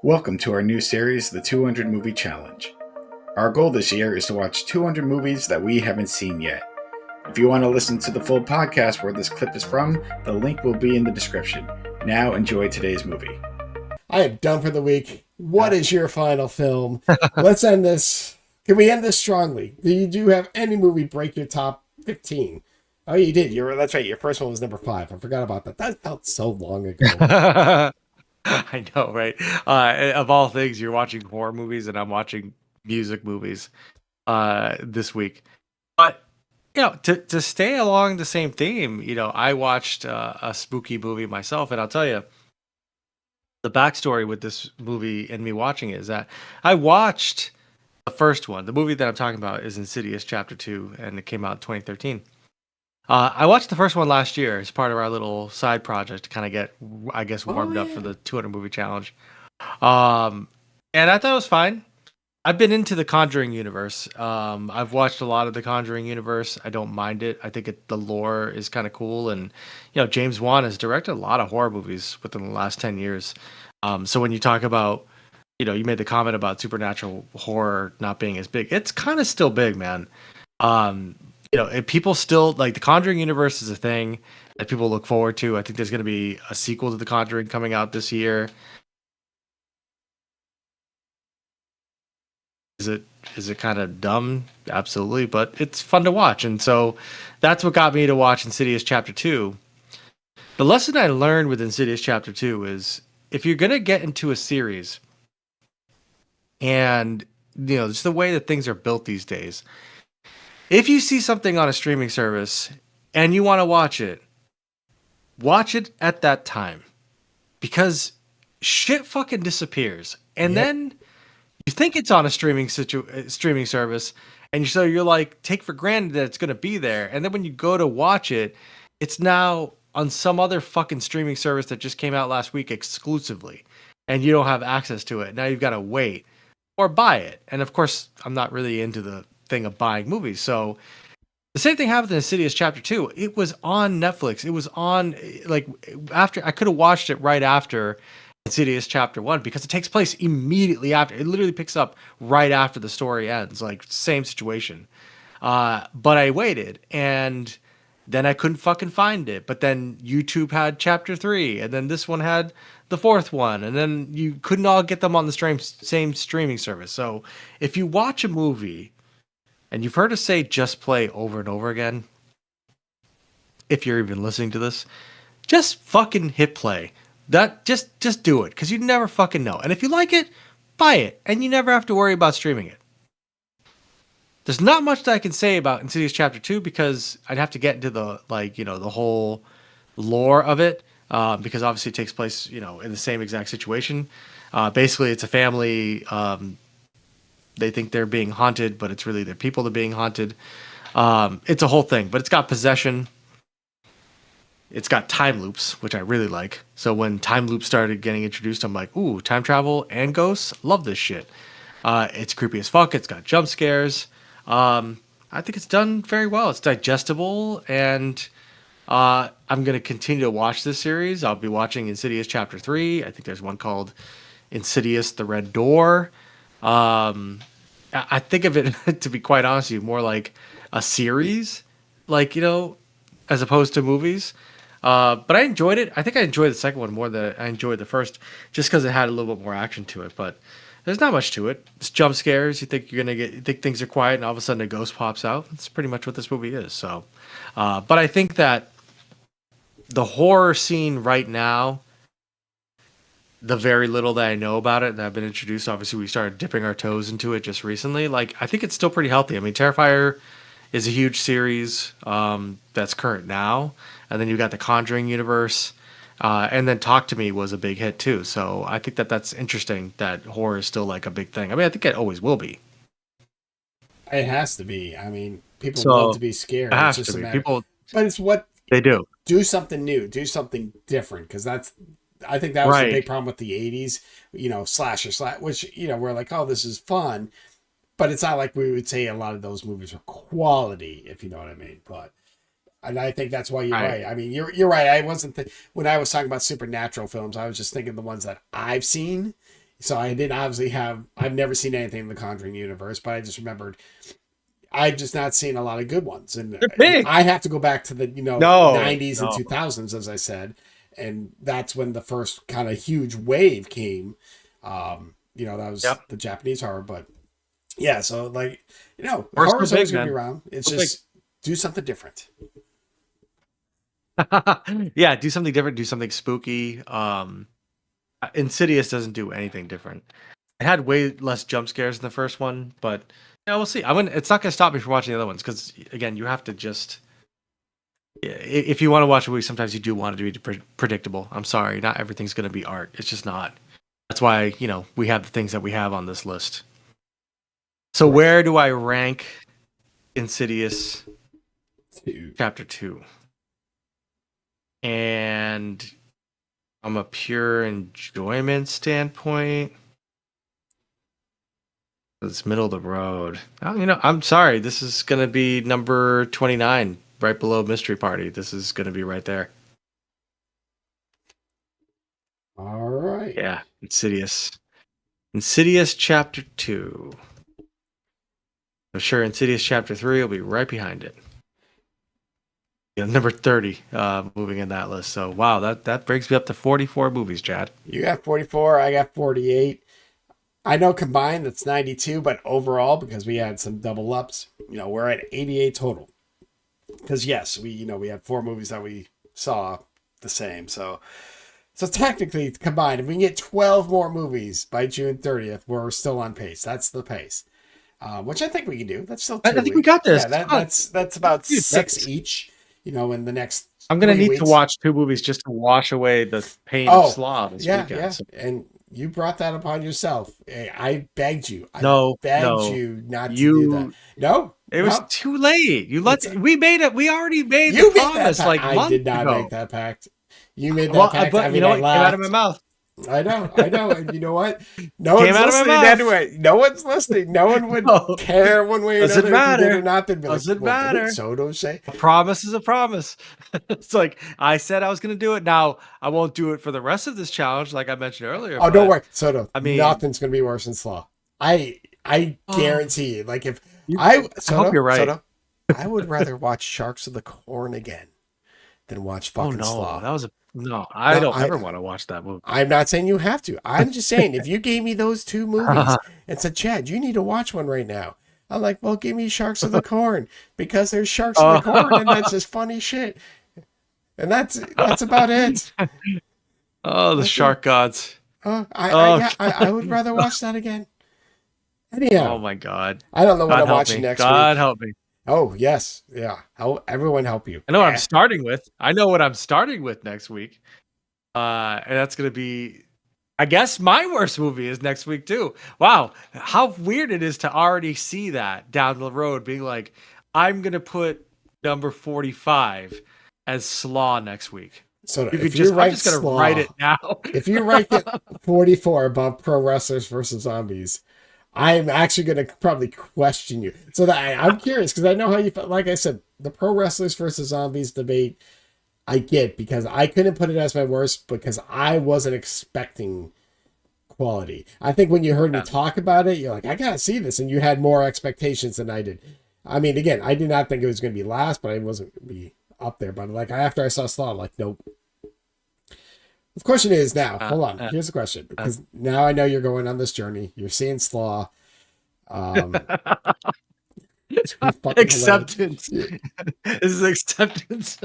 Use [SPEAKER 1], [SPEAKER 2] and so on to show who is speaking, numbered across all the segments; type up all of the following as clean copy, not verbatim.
[SPEAKER 1] Welcome to our new series, The 200 Movie Challenge. Our goal this year is to watch 200 movies that we haven't seen yet. If you want to listen to the full podcast where this clip is from, the link will be in the description. Now enjoy today's movie.
[SPEAKER 2] I am done for the week. What is your final film? Let's end this. Can we end this strongly? Did you have any movie break your top 15? Oh, you did. That's right. Your first one was number 5. I forgot about that. That felt so long ago.
[SPEAKER 3] I know, right? Of all things, you're watching horror movies and I'm watching music movies this week. But to stay along the same theme, I watched a spooky movie myself, and I'll tell you the backstory with this movie and me watching it is that I watched the first one. The movie that I'm talking about is Insidious Chapter 2, and it came out in 2013. I watched the first one last year as part of our little side project to kind of get, I guess, warmed up for the 200 movie challenge. And I thought it was fine. I've been into the Conjuring universe. I've watched a lot of the Conjuring universe. I don't mind it. I think the lore is kind of cool. And, James Wan has directed a lot of horror movies within the last 10 years. So when you talk about, you made the comment about supernatural horror not being as big, it's kind of still big, man. People still like the Conjuring universe is a thing that people look forward to. I think there's going to be a sequel to the Conjuring coming out this year. Is it kind of dumb? Absolutely, but it's fun to watch, and so that's what got me to watch Insidious Chapter 2. The lesson I learned with Insidious Chapter 2 is if you're going to get into a series, and just the way that things are built these days. If you see something on a streaming service and you want to watch it at that time, because shit fucking disappears. And then you think it's on a streaming service, and you're like, take for granted that it's going to be there. And then when you go to watch it, it's now on some other fucking streaming service that just came out last week exclusively, and you don't have access to it. Now you've got to wait or buy it. And of course, I'm not really into the thing of buying movies, so the same thing happened in Insidious Chapter 2. It was on Netflix. It was on after I could have watched it right after Insidious Chapter 1 because it takes place immediately after. It literally picks up right after the story ends, like same situation. But I waited, and then I couldn't fucking find it. But then YouTube had Chapter 3, and then this one had the fourth one, and then you couldn't all get them on the same streaming service. So if you watch a movie and you've heard us say just play over and over again, if you're even listening to this, just fucking hit play. That just do it, because you never fucking know. And if you like it, buy it, and you never have to worry about streaming it. There's not much that I can say about Insidious Chapter 2 because I'd have to get into the whole lore of it, because obviously it takes place, in the same exact situation. Basically, it's a family. They think they're being haunted, but it's really their people that are being haunted. It's a whole thing, but it's got possession. It's got time loops, which I really like. So when time loops started getting introduced, I'm like, ooh, time travel and ghosts? Love this shit. It's creepy as fuck. It's got jump scares. I think it's done very well. It's digestible, and I'm going to continue to watch this series. I'll be watching Insidious Chapter 3. I think there's one called Insidious the Red Door. I think of it, to be quite honest with you, more like a series, as opposed to movies. But I enjoyed it. I think I enjoyed the second one more than I enjoyed the first, just because it had a little bit more action to it. But there's not much to it. It's jump scares. You think you think things are quiet, and all of a sudden a ghost pops out. That's pretty much what this movie is. So, but I think that the horror scene right now, the very little that I know about it, and I've been introduced, obviously we started dipping our toes into it just recently. I think it's still pretty healthy. I mean, Terrifier is a huge series that's current now, and then you've got the Conjuring universe, and then Talk to Me was a big hit too. So I think that's interesting that horror is still a big thing. I mean, I think it always will be.
[SPEAKER 2] It has to be. I mean, people love to be scared.
[SPEAKER 3] It has
[SPEAKER 2] it's just
[SPEAKER 3] to
[SPEAKER 2] a
[SPEAKER 3] be.
[SPEAKER 2] matter.
[SPEAKER 3] People,
[SPEAKER 2] but it's what
[SPEAKER 3] they do.
[SPEAKER 2] Do something new. Do something different, because I think that was the big problem with the 80s, slasher, which, we're like, oh, this is fun. But it's not like we would say a lot of those movies are quality, if you know what I mean. But And I think that's why you're
[SPEAKER 3] Right.
[SPEAKER 2] right. I mean, you're right. I wasn't when I was talking about supernatural films, I was just thinking the ones that I've seen. So I didn't obviously have. I've never seen anything in the Conjuring universe, but I just remembered I've just not seen a lot of good ones, and
[SPEAKER 3] They're big.
[SPEAKER 2] I have to go back to the
[SPEAKER 3] No,
[SPEAKER 2] 90s and
[SPEAKER 3] no.
[SPEAKER 2] 2000s, as I said, and that's when the first kind of huge wave came. That was
[SPEAKER 3] Yep.
[SPEAKER 2] the Japanese horror, but yeah, so like
[SPEAKER 3] We're so
[SPEAKER 2] horror's always
[SPEAKER 3] big,
[SPEAKER 2] gonna be
[SPEAKER 3] man.
[SPEAKER 2] around. It's
[SPEAKER 3] So
[SPEAKER 2] just do something different.
[SPEAKER 3] big. Yeah, do something different. Do something spooky. Insidious doesn't do anything different. It had way less jump scares in the first one, but we'll see. It's not going to stop me from watching the other ones because, again, you have to just. If you want to watch a movie, sometimes you do want it to be predictable. I'm sorry, not everything's going to be art. It's just not. That's why we have the things that we have on this list. So where do I rank Insidious Chapter 2? And from a pure enjoyment standpoint, it's middle of the road. I'm sorry. This is going to be number 29, right below Mystery Party. This is going to be right there.
[SPEAKER 2] All right.
[SPEAKER 3] Yeah, Insidious. Insidious Chapter 2. I'm sure Insidious Chapter 3 will be right behind it. Yeah, number 30, moving in that list. So, wow, that brings me up to 44 movies, Chad.
[SPEAKER 2] You got 44. I got 48. I know combined that's 92, but overall, because we had some double ups, we're at 88 total. Because yes, we had 4 movies that we saw the same. So technically combined, if we can get 12 more movies by June 30th, we're still on pace. That's the pace, which I think we can do. That's still 2
[SPEAKER 3] I think we got this.
[SPEAKER 2] Yeah, that's about
[SPEAKER 3] Dude,
[SPEAKER 2] 6 each. In the next.
[SPEAKER 3] I'm gonna
[SPEAKER 2] 3
[SPEAKER 3] need
[SPEAKER 2] weeks.
[SPEAKER 3] to watch 2 movies just to wash away the pain of Slaw this weekend.
[SPEAKER 2] Yeah.
[SPEAKER 3] So.
[SPEAKER 2] And you brought that upon yourself. I begged you. I
[SPEAKER 3] No,
[SPEAKER 2] begged you not to do that. No,
[SPEAKER 3] it was too late. We made it. We already made the promise like months ago.
[SPEAKER 2] I did not make that pact. You made that pact.
[SPEAKER 3] But you know what? It came out of my mouth.
[SPEAKER 2] I know. And you know what? No one's listening anyway. No one's listening. No one would care one way or another.
[SPEAKER 3] Doesn't matter.
[SPEAKER 2] If you did or not. They'd be
[SPEAKER 3] Doesn't matter.
[SPEAKER 2] Did Soto say?
[SPEAKER 3] A promise is a promise. It's like I said I was going to do it. Now I won't do it for the rest of this challenge, like I mentioned earlier.
[SPEAKER 2] Oh, don't worry, Soto.
[SPEAKER 3] I mean,
[SPEAKER 2] nothing's going to be worse than Slaw. I guarantee you. Like if
[SPEAKER 3] I hope you're right.
[SPEAKER 2] Soto, I would rather watch Sharks of the Corn again than watch fucking Slaw.
[SPEAKER 3] That was I don't ever want to watch that movie.
[SPEAKER 2] I'm not saying you have to. I'm just saying if you gave me those 2 movies and said, Chad, you need to watch one right now. I'm like, well, give me Sharks of the Corn because there's sharks in the corn and that's just funny shit. And that's about it.
[SPEAKER 3] Oh, the shark gods.
[SPEAKER 2] I would rather watch that again. Anyhow.
[SPEAKER 3] Oh my God.
[SPEAKER 2] I don't know what I'm watching next week.
[SPEAKER 3] God help me.
[SPEAKER 2] Oh, yes. Yeah. Everyone help you.
[SPEAKER 3] I know what I'm starting with. I know what I'm starting with next week. And that's going to be, I guess my worst movie is next week too. Wow. How weird it is to already see that down the road being like, I'm going to put number 45 as Slaw next week.
[SPEAKER 2] So
[SPEAKER 3] I'm just going to write it now.
[SPEAKER 2] If you rank it 44 above Pro Wrestlers versus Zombies, I'm actually going to probably question you. So that I'm curious because I know how you felt. Like I said, the Pro Wrestlers versus Zombies debate, I get because I couldn't put it as my worst because I wasn't expecting quality. I think when you heard me talk about it, you're like, I got to see this. And you had more expectations than I did. I mean, again, I did not think it was going to be last, but I wasn't going to be up there. But like after I saw Slaw, I'm like, nope. The question is now, hold on. Here's the question. Because now I know you're going on this journey. You're seeing Slaw.
[SPEAKER 3] Acceptance. This is acceptance.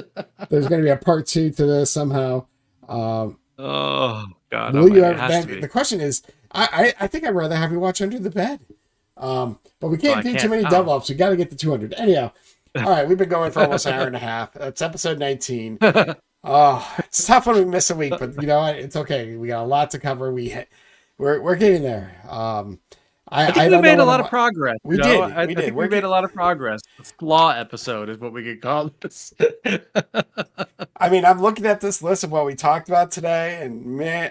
[SPEAKER 2] There's going to be a part 2 to this somehow.
[SPEAKER 3] Oh, God.
[SPEAKER 2] Will you ever, the question is, I think I'd rather have you watch Under the Bed. But we can't do too many double ups. We got to get to 200. Anyhow, all right. We've been going for almost an hour and a half. That's episode 19. It's tough when we miss a week, but you know what? It's okay. We got a lot to cover. We're getting there.
[SPEAKER 3] I think we made a lot of progress.
[SPEAKER 2] We did.
[SPEAKER 3] We made a lot of progress. The Slaw episode is what we could call this.
[SPEAKER 2] I mean, I'm looking at this list of what we talked about today, and man,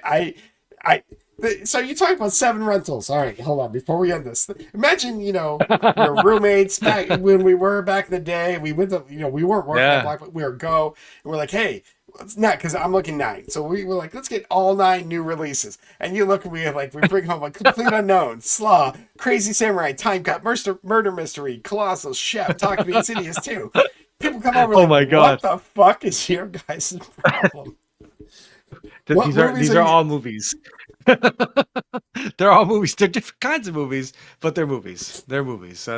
[SPEAKER 2] So you talk about 7 rentals. All right, hold on. Before we end this, imagine, we're roommates back when we were back in the day. We went to, we weren't working on Black, but we were go. And we're like, hey, let's not, because I'm looking 9. So we were like, let's get all 9 new releases. And you look, we bring home a Complete Unknown, Slaw, Crazy Samurai, Time Cop, Murder Mystery, Colossal, Chef, Talk to Me, Insidious 2. People come over.
[SPEAKER 3] Oh my God!
[SPEAKER 2] What the fuck is your guys' problem?
[SPEAKER 3] These are all movies. They're all movies. They're different kinds of movies, but they're movies. They're movies.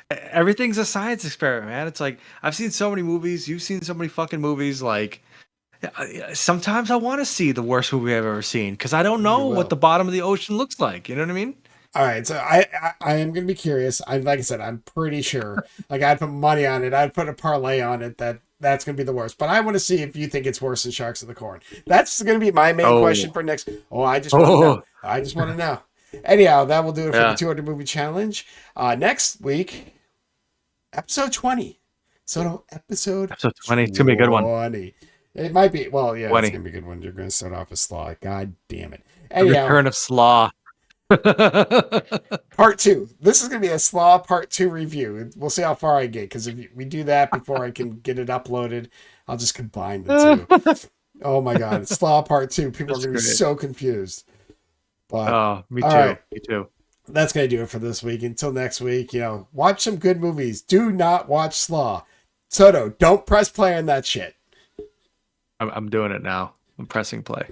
[SPEAKER 3] Everything's a science experiment, man. It's like I've seen so many movies. You've seen so many fucking movies. Like sometimes I want to see the worst movie I've ever seen because I don't know what the bottom of the ocean looks like. You know what I mean?
[SPEAKER 2] All right, so I am gonna be curious. Like I said, I'm pretty sure. Like I'd put money on it. I'd put a parlay on it that's gonna be the worst. But I want to see if you think it's worse than Sharks of the Corn. That's gonna be my main question for next. I just want to know. I just want to know. Anyhow, that will do it for the 200 movie challenge. Next week, episode 20. So episode
[SPEAKER 3] 20. It's gonna be a good one.
[SPEAKER 2] It might be. Well, yeah,
[SPEAKER 3] 20.
[SPEAKER 2] It's gonna be a good one. You're gonna start off with Slaw. God damn it.
[SPEAKER 3] Anyhow, the return of Slaw.
[SPEAKER 2] Part 2. This is going to be a Slaw Part 2 review. We'll see how far I get, because if we do that before I can get it uploaded, I'll just combine the 2. Oh my God. Slaw Part 2. People are going to be so confused. But,
[SPEAKER 3] me too.
[SPEAKER 2] Right.
[SPEAKER 3] Me too.
[SPEAKER 2] That's going to do it for this week. Until next week, watch some good movies. Do not watch Slaw. Soto, don't press play on that shit.
[SPEAKER 3] I'm doing it now. I'm pressing play.